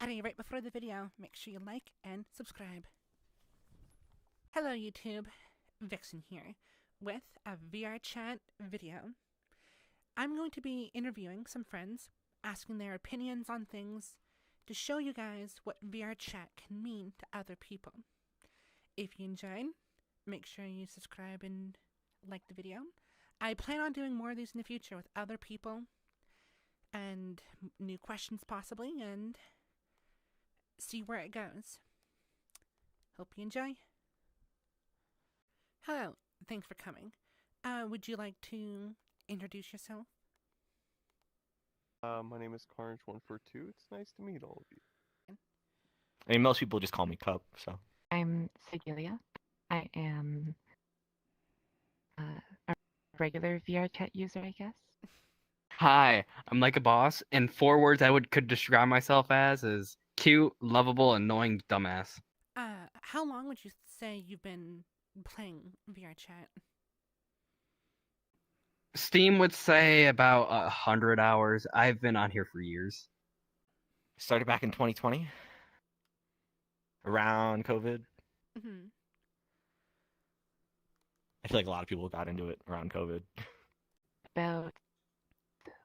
Anyway, right before the video, make sure you like and subscribe. Hello YouTube, Vixen here, with a VRChat video. I'm going to be interviewing some friends, asking their opinions on things, to show you guys what VRChat can mean to other people. If you enjoyed, make sure you subscribe and like the video. I plan on doing more of these in the future with other people, and new questions possibly, and see where it goes. Hope you enjoy. Hello, thanks for coming. Would you like to introduce yourself? My name is Carnage142. It's nice to meet all of you. I mean, most people just call me Cup, so. I'm Cilia. I am a regular VRChat user, I guess. Hi, I'm like a boss, and 4 words I could describe myself as is cute, lovable, annoying, dumbass. How long would you say you've been playing VRChat? Steam would say about 100 hours. I've been on here for years. Started back in 2020, around COVID. Mm-hmm. I feel like a lot of people got into it around COVID. About,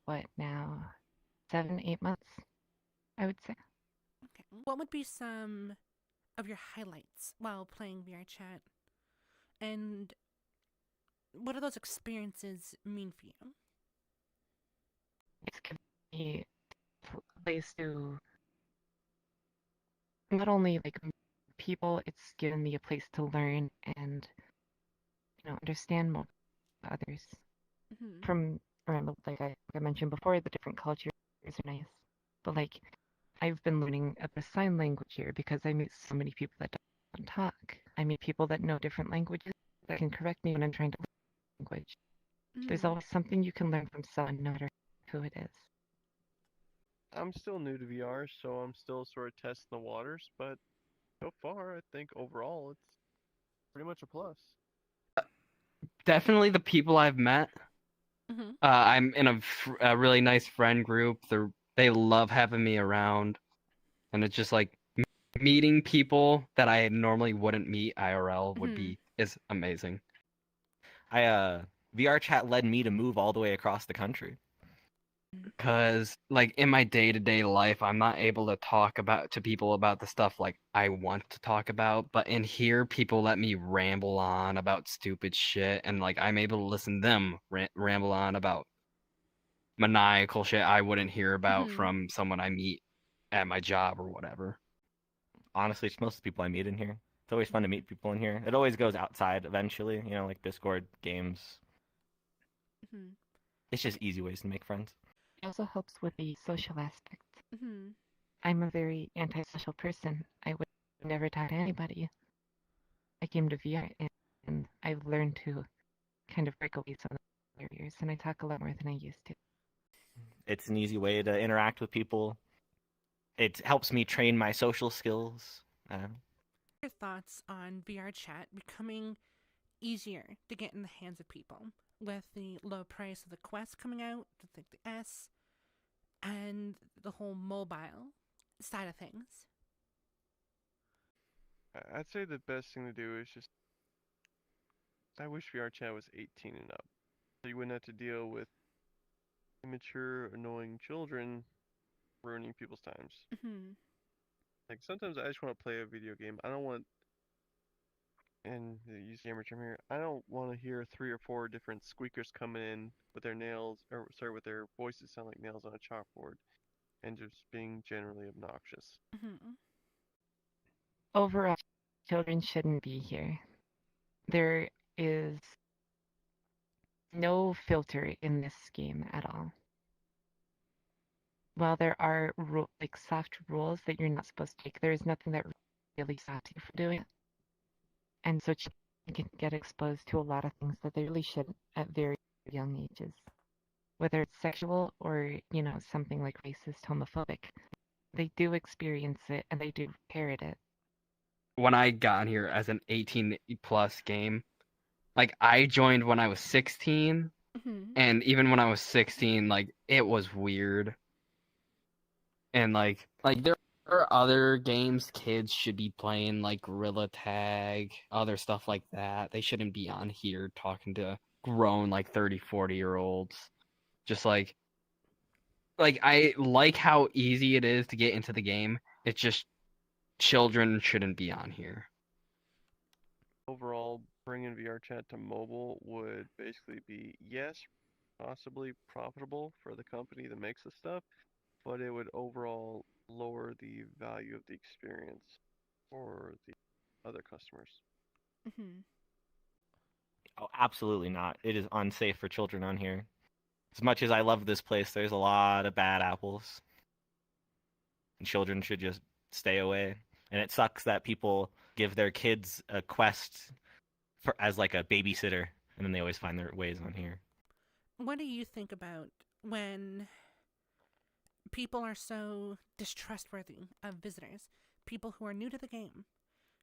what now, 7-8 months, I would say. Okay. What would be some of your highlights while playing VRChat? And what do those experiences mean for you? It's given me a place to not only like people, it's given me a place to learn and understand more about others. Mm-hmm. From like I mentioned before, the different cultures are nice, but like I've been learning a bit of sign language here because I meet so many people that don't talk. I meet people that know different languages that can correct me when I'm trying to learn language. There's always something you can learn from someone, no matter who it is. I'm still new to VR, so I'm still sort of testing the waters, but so far, I think overall it's pretty much a plus. Definitely the people I've met. Mm-hmm. I'm in a really nice friend group. They love having me around, and it's just like meeting people that I normally wouldn't meet IRL is amazing. VRChat led me to move all the way across the country. Cause like in my day-to-day life, I'm not able to talk to people about the stuff like I want to talk about, but in here, people let me ramble on about stupid shit, and like I'm able to listen to them ramble on about maniacal shit I wouldn't hear about from someone I meet at my job or whatever. Honestly, it's most of the people I meet in here. It's always fun to meet people in here. It always goes outside eventually, like Discord, games. Mm-hmm. It's just easy ways to make friends. It also helps with the social aspect. Mm-hmm. I'm a very antisocial person. I would never talk to anybody. I came to VR and I've learned to kind of break away some of the barriers, and I talk a lot more than I used to. It's an easy way to interact with people. It helps me train my social skills. Your thoughts on VRChat becoming easier to get in the hands of people with the low price of the Quest coming out, the S, and the whole mobile side of things? I'd say the best thing to do is just. I wish VRChat was 18 and up, so you wouldn't have to deal with immature, annoying children ruining people's times. Mm-hmm. Like sometimes I just want to play a video game. I don't want, and use the gamer term here, I don't want to hear 3 or 4 different squeakers coming in with their nails, or sorry, with their voices sound like nails on a chalkboard, and just being generally obnoxious. Mm-hmm. Overall, children shouldn't be here. There is no filter in this game at all. While there are like soft rules that you're not supposed to take, there is nothing that really stops you from doing it. And so children can get exposed to a lot of things that they really shouldn't at very young ages. Whether it's sexual or, something like racist, homophobic. They do experience it and they do parrot it. When I got here as an 18 plus game, like I joined when I was 16, and even when I was 16, like it was weird. And like there Or other games kids should be playing, like Gorilla Tag, other stuff like that. They shouldn't be on here talking to grown, like 30, 40-year-olds. Just like I like how easy it is to get into the game. It's just children shouldn't be on here. Overall, bringing VRChat to mobile would basically be, yes, possibly profitable for the company that makes the stuff, but it would overall lower the value of the experience for the other customers. Hmm. Oh, absolutely not. It is unsafe for children on here. As much as I love this place, there's a lot of bad apples. And children should just stay away. And it sucks that people give their kids a quest as like a babysitter, and then they always find their ways on here. What do you think about when people are so distrustworthy of visitors? People who are new to the game.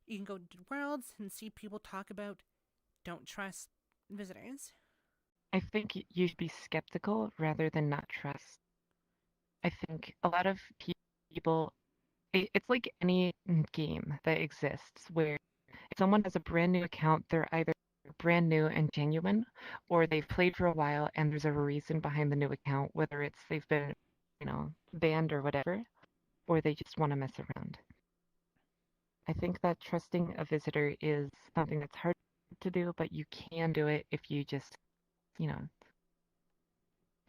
You can go to worlds and see people talk about don't trust visitors. I think you should be skeptical rather than not trust. I think a lot of people, it's like any game that exists where if someone has a brand new account, they're either brand new and genuine, or they've played for a while and there's a reason behind the new account, whether it's they've been, banned or whatever, or they just want to mess around. I think that trusting a visitor is something that's hard to do, but you can do it if you just,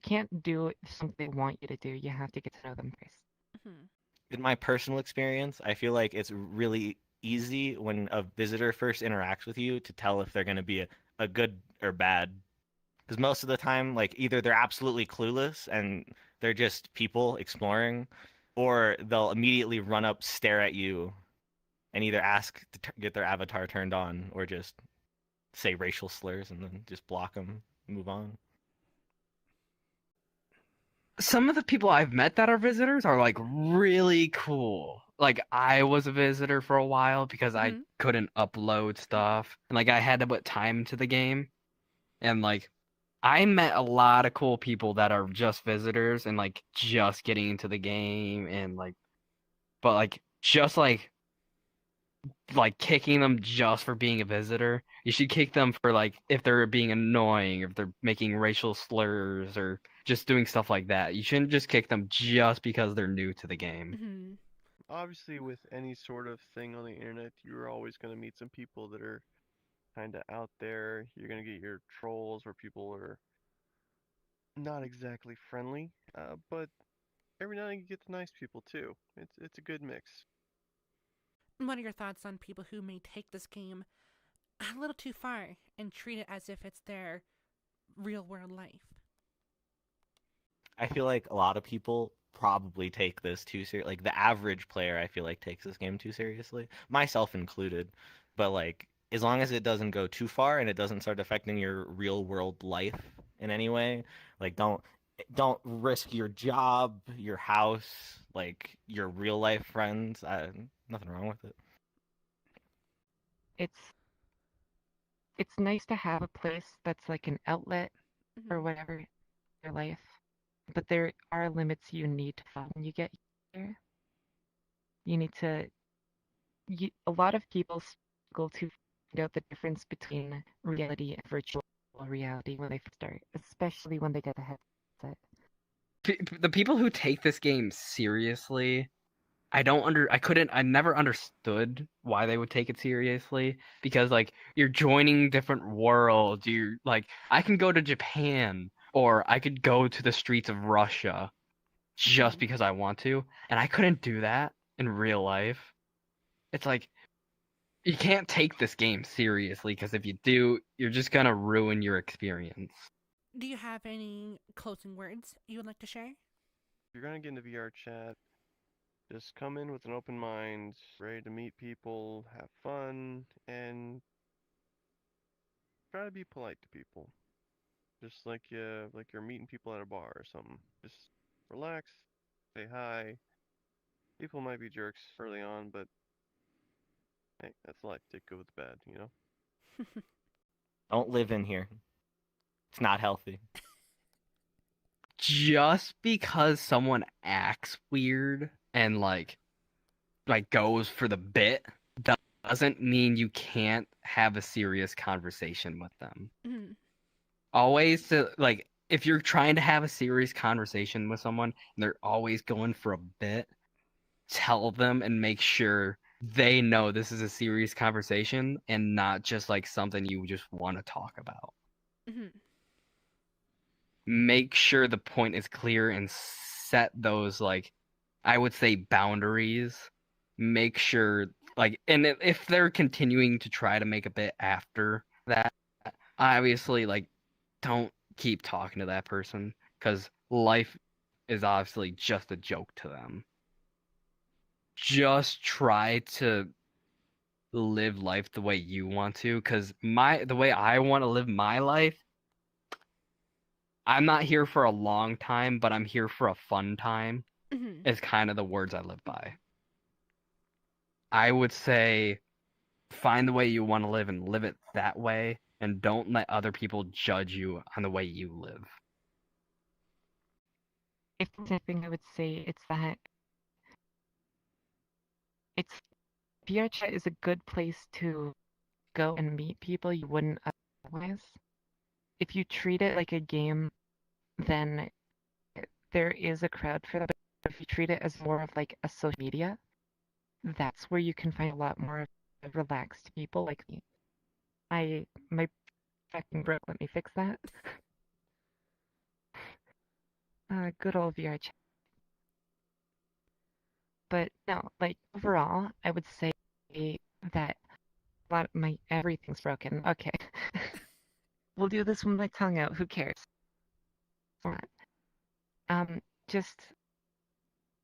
can't do something they want you to do. You have to get to know them first. Hmm. In my personal experience, I feel like it's really easy when a visitor first interacts with you to tell if they're going to be a good or bad. Because most of the time, like either they're absolutely clueless and they're just people exploring, or they'll immediately run up, stare at you, and either ask to get their avatar turned on, or just say racial slurs and then just block them, move on. Some of the people I've met that are visitors are like really cool. Like I was a visitor for a while because I Mhm. couldn't upload stuff and like I had to put time into the game. And like I met a lot of cool people that are just visitors and like just getting into the game and like but like just like kicking them just for being a visitor. You should kick them for like if they're being annoying, if they're making racial slurs or just doing stuff like that. You shouldn't just kick them just because they're new to the game. Mhm. Obviously, with any sort of thing on the internet, you're always going to meet some people that are kind of out there. You're going to get your trolls where people are not exactly friendly, but every now and then you get the nice people too. It's a good mix. What are your thoughts on people who may take this game a little too far and treat it as if it's their real world life? I feel like a lot of people probably take this too serious. Like the average player, I feel like takes this game too seriously, myself included. But like, as long as it doesn't go too far and it doesn't start affecting your real world life in any way, like don't risk your job, your house, like your real life friends. Nothing wrong with it. It's nice to have a place that's like an outlet or Mhm. whatever in your life, but there are limits you need to follow when you get here. You need to. A lot of people struggle to find out the difference between reality and virtual reality when they first start, especially when they get a headset. The people who take this game seriously, I never understood why they would take it seriously because like you're joining different worlds. You're like I can go to Japan or I could go to the streets of Russia just Mhm. because I want to, and I couldn't do that in real life. It's like you can't take this game seriously because if you do, you're just gonna ruin your experience. Do you have any closing words you would like to share? If you're going to get into VRChat, just come in with an open mind, ready to meet people, have fun, and try to be polite to people. Just like you're meeting people at a bar or something. Just relax, say hi. People might be jerks early on, but hey, that's life. Take good with the bad, you know? Don't live in here. It's not healthy. Just because someone acts weird and like like goes for the bit doesn't mean you can't have a serious conversation with them. Mhm. Always like if you're trying to have a serious conversation with someone and they're always going for a bit, tell them and make sure they know this is a serious conversation and not just like something you just want to talk about. Mhm. Make sure the point is clear and set those, like, I would say, boundaries. Make sure, like, and if they're continuing to try to make a bit after that, obviously, like, don't keep talking to that person because life is obviously just a joke to them. Just try to live life the way you want to, because the way I want to live my life, I'm not here for a long time, but I'm here for a fun time, Mhm. is kind of the words I live by. I would say find the way you want to live and live it that way, and don't let other people judge you on the way you live. If there's anything I would say, it's that VRChat is a good place to go and meet people you wouldn't otherwise. If you treat it like a game, then there is a crowd for that. But if you treat it as more of like a social media, that's where you can find a lot more relaxed people like me. My fucking broke. Let me fix that. Good old VRChat. But no, like overall, I would say that a lot of my everything's broken. Okay. We'll do this with my tongue out. Who cares? Alright. Just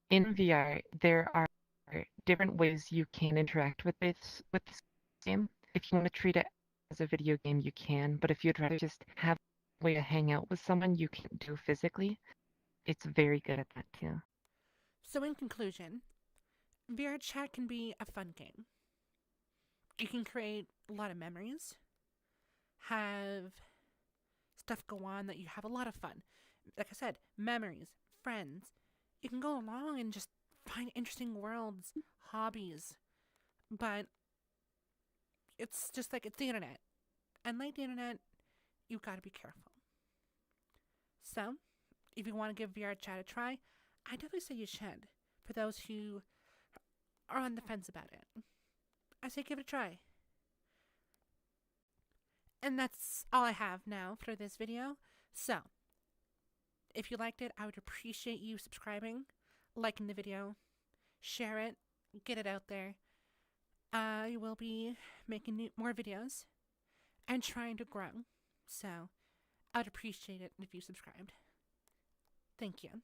in VR, there are different ways you can interact with this game. If you want to treat it as a video game, you can. But if you'd rather just have a way to hang out with someone you can't do physically, it's very good at that too. So, in conclusion, VRChat can be a fun game. You can create a lot of memories, have stuff go on that you have a lot of fun. Like I said, memories, friends. You can go along and just find interesting worlds, hobbies. But it's just like it's the internet. And like the internet, you gotta be careful. So, if you want to give VRChat a try, I definitely say you should. For those who are on the fence about it, I say give it a try. And that's all I have now for this video. So, if you liked it, I would appreciate you subscribing, liking the video, share it, get it out there. I will be making more videos and trying to grow. So, I'd appreciate it if you subscribed. Thank you.